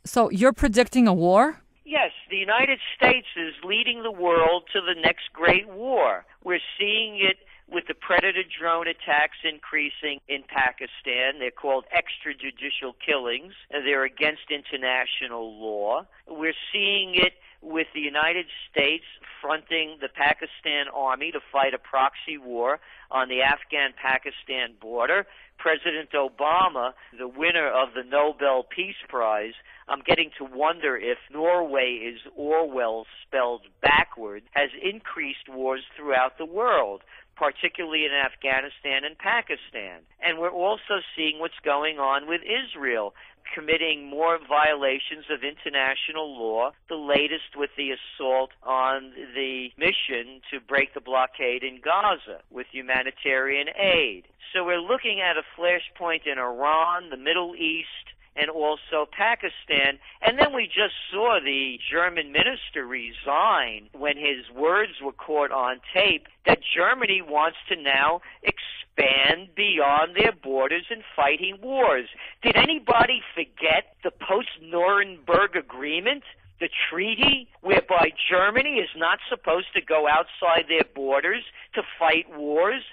So you're predicting a war? Yes, the United States is leading the world to the next great war. We're seeing it with the predator drone attacks increasing in Pakistan. They're called extrajudicial killings. They're against international law. We're seeing it with the United States fronting the Pakistan army to fight a proxy war on the Afghan-Pakistan border. President Obama, the winner of the Nobel Peace Prize, I'm getting to wonder if Norway is Orwell spelled backward, has increased wars throughout the world, particularly in Afghanistan and Pakistan. And we're also seeing what's going on with Israel, committing more violations of international law, the latest with the assault on the mission to break the blockade in Gaza with humanitarian aid. So we're looking at a flashpoint in Iran, the Middle East, and also Pakistan. And then we just saw the German minister resign when his words were caught on tape that Germany wants to now expand beyond their borders in fighting wars. Did anybody forget the post-Nuremberg Agreement? The treaty whereby Germany is not supposed to go outside their borders to fight wars?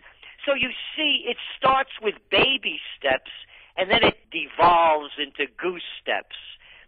So you see, it starts with baby steps, and then it devolves into goose steps.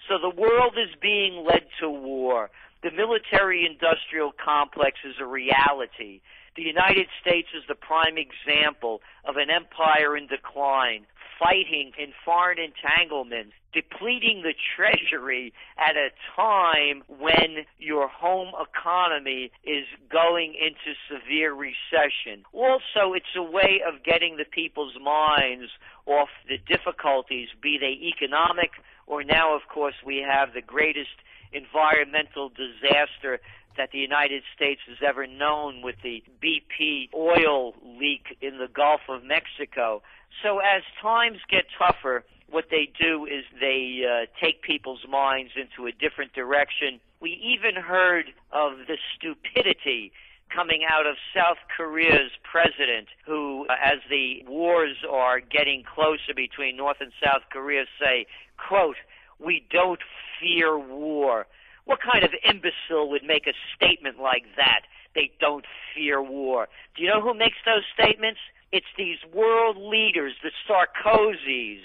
So the world is being led to war. The military-industrial complex is a reality. The United States is the prime example of an empire in decline, fighting in foreign entanglements, depleting the treasury at a time when your home economy is going into severe recession. Also, it's a way of getting the people's minds off the difficulties, be they economic, or now, of course, we have the greatest environmental disaster that the United States has ever known with the BP oil leak in the Gulf of Mexico. So as times get tougher, what they do is they take people's minds into a different direction. We even heard of the stupidity coming out of South Korea's president, who, as the wars are getting closer between North and South Korea, say, quote, "We don't fear war." What kind of imbecile would make a statement like that? They don't fear war. Do you know who makes those statements? It's these world leaders, the Sarkozys,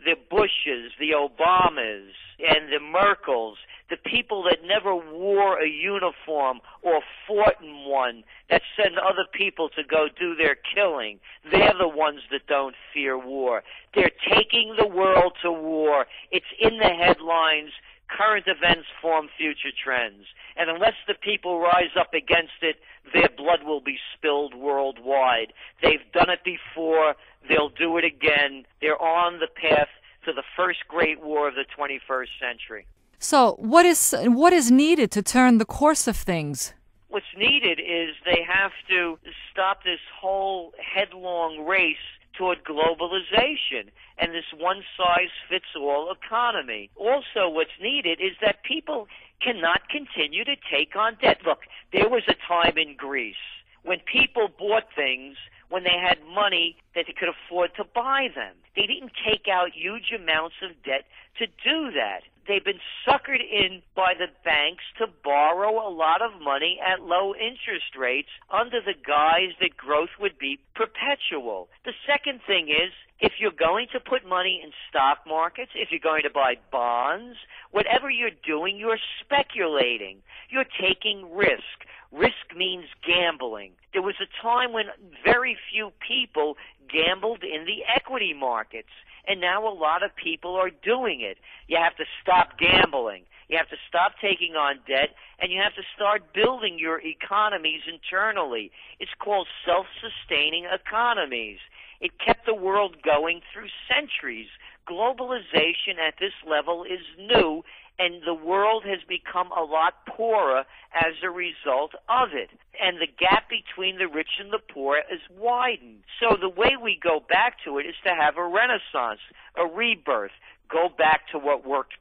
the Bushes, the Obamas, and the Merkels, the people that never wore a uniform or fought in one, that send other people to go do their killing. They're the ones that don't fear war. They're taking the world to war. It's in the headlines. Current events form future trends. And unless the people rise up against it, their blood will be spilled worldwide. They've done it before. They'll do it again. They're on the path to the first great war of the 21st century. So what is needed to turn the course of things? What's needed is they have to stop this whole headlong race toward globalization and this one-size-fits-all economy. Also, what's needed is that people cannot continue to take on debt. Look, there was a time in Greece when people bought things when they had money that they could afford to buy them. They didn't take out huge amounts of debt to do that. They've been suckered in by the banks to borrow a lot of money at low interest rates under the guise that growth would be perpetual. The second thing is, if you're going to put money in stock markets, if you're going to buy bonds, whatever you're doing, you're speculating. You're taking risk. Risk means gambling. There was a time when very few people gambled in the equity markets, and now a lot of people are doing it. You have to stop gambling. You have to stop taking on debt, and you have to start building your economies internally. It's called self-sustaining economies. It kept the world going through centuries. Globalization at this level is new, and the world has become a lot poorer as a result of it. And the gap between the rich and the poor is widened. So the way we go back to it is to have a renaissance, a rebirth, go back to what worked